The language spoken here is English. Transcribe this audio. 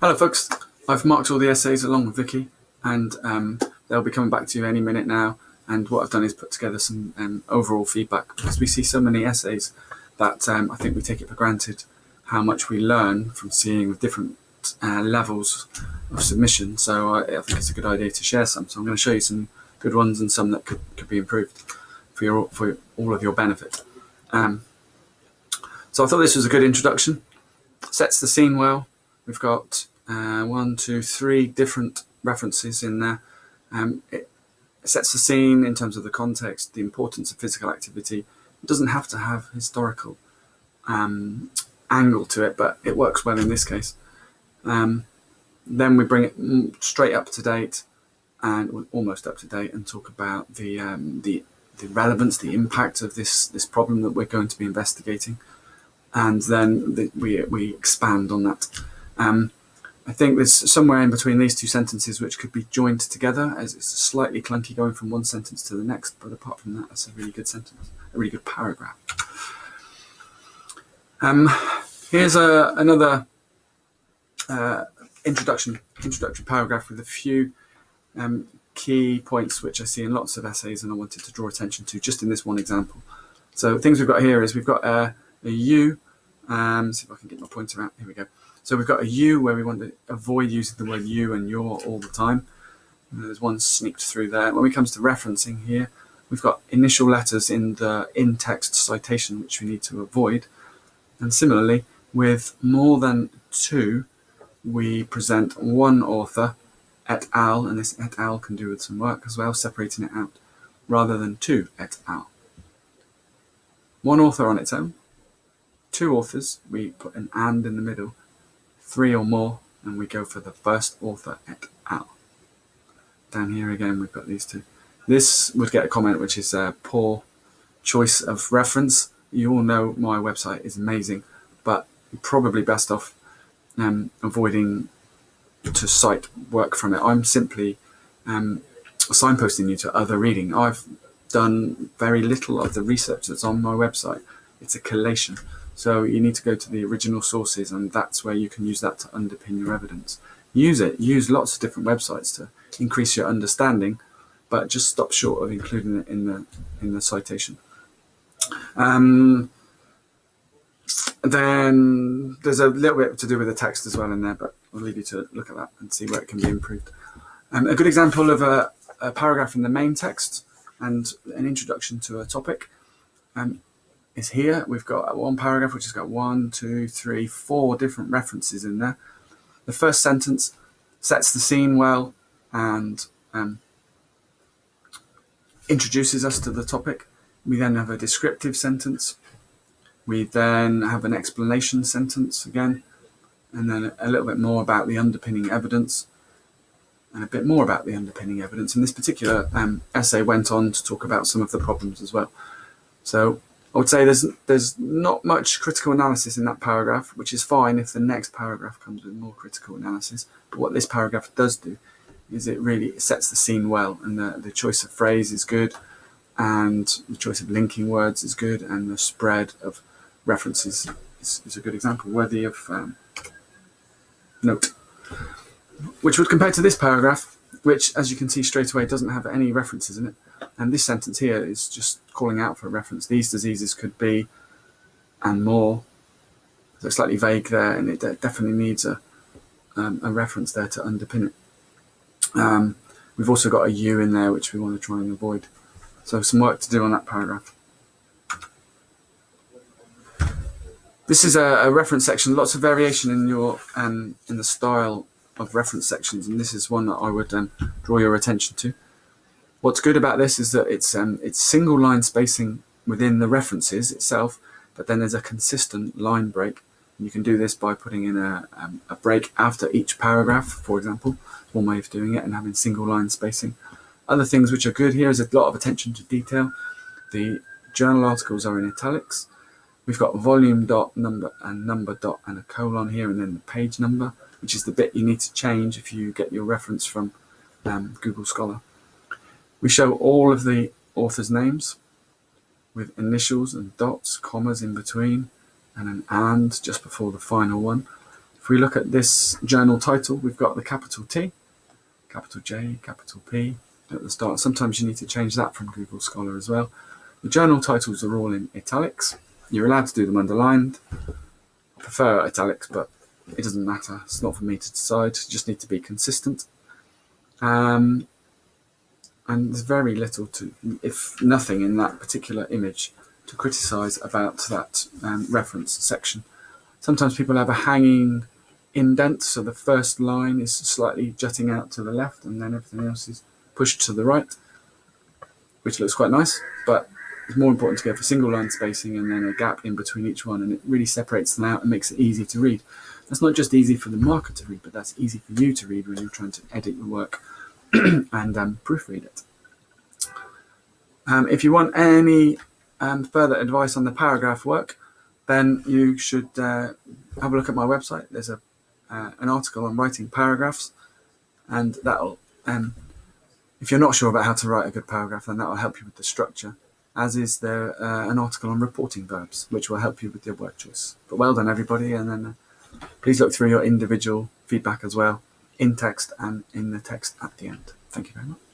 Hello folks, I've marked all the essays along with Vicky, and they'll be coming back to you any minute now. And what I've done is put together some overall feedback, because we see so many essays that I think we take it for granted how much we learn from seeing with different levels of submission. So I think it's a good idea to share some. So I'm going to show you some good ones and some that could be improved for all of your benefit. So I thought this was a good introduction. Sets the scene well. We've got 1, 2, 3 different references in there. It sets the scene in terms of the context, the importance of physical activity. It doesn't have to have historical angle to it, but it works well in this case. Then we bring it straight up to date, and almost up to date, and talk about the relevance, the impact of this problem that we're going to be investigating, and then we expand on that. I think there's somewhere in between these two sentences which could be joined together, as it's slightly clunky going from one sentence to the next, but apart from that, that's a really good sentence, a really good paragraph. Here's another introductory paragraph with a few key points which I see in lots of essays, and I wanted to draw attention to just in this one example. So things we've got here is we've got a you. See if I can get my pointer out. Here we go. So we've got a you where we want to avoid using the word you and your all the time. And there's one sneaked through there. When it comes to referencing here, we've got initial letters in the in-text citation which we need to avoid. And similarly, with more than 2, we present one author, et al., and this et al. Can do with some work as well, separating it out, rather than 2 et al. One author on its own, 2 authors, we put an and in the middle, 3 or more, and we go for the first author et al. Down here again, we've got these 2. This would get a comment which is a poor choice of reference. You all know my website is amazing, but you're probably best off avoiding to cite work from it. I'm simply signposting you to other reading. I've done very little of the research that's on my website. It's a collation. So you need to go to the original sources, and that's where you can use that to underpin your evidence. Use it. Use lots of different websites to increase your understanding, but just stop short of including it in the citation. Then there's a little bit to do with the text as well in there, but I'll leave you to look at that and see where it can be improved. A good example of a paragraph in the main text and an introduction to a topic is here. We've got one paragraph which has got 1, 2, 3, 4 different references in there. The first sentence sets the scene well and introduces us to the topic. We then have a descriptive sentence. We then have an explanation sentence again, and then a little bit more about the underpinning evidence, and a bit more about the underpinning evidence. And this particular essay went on to talk about some of the problems as well. So I would say there's not much critical analysis in that paragraph, which is fine if the next paragraph comes with more critical analysis. But what this paragraph does do is it really sets the scene well, and the choice of phrase is good, and the choice of linking words is good, and the spread of references is a good example, worthy of note. Which would compare to this paragraph, which, as you can see straight away, doesn't have any references in it. And this sentence here is just calling out for a reference. These diseases could be, and more. So it's slightly vague there, and it definitely needs a reference there to underpin it. We've also got a you in there, which we want to try and avoid. So some work to do on that paragraph. This is a reference section. Lots of variation in your in the style of reference sections, and this is one that I would draw your attention to. What's good about this is that it's single line spacing within the references itself, but then there's a consistent line break. And you can do this by putting in a break after each paragraph, for example. One way of doing it, and having single line spacing. Other things which are good here is a lot of attention to detail. The journal articles are in italics. We've got volume dot, number, and number dot, and a colon here, and then the page number, which is the bit you need to change if you get your reference from Google Scholar. We show all of the authors' names with initials and dots, commas in between, and an and just before the final one. If we look at this journal title, we've got the capital T, capital J, capital P at the start. Sometimes you need to change that from Google Scholar as well. The journal titles are all in italics. You're allowed to do them underlined. I prefer italics, but it doesn't matter. It's not for me to decide. You just need to be consistent. And there's very little to, if nothing, in that particular image to criticize about that reference section. Sometimes people have a hanging indent, so the first line is slightly jutting out to the left and then everything else is pushed to the right, which looks quite nice, but it's more important to go for single line spacing and then a gap in between each one, and it really separates them out and makes it easy to read. That's not just easy for the marker to read, but that's easy for you to read when you're trying to edit your work and proofread it. If you want any further advice on the paragraph work, then you should have a look at my website. There's an article on writing paragraphs, and that'll, if you're not sure about how to write a good paragraph, then that'll help you with the structure, as is there an article on reporting verbs, which will help you with your word choice. But well done, everybody, and then please look through your individual feedback as well, in text and in the text at the end. Thank you very much.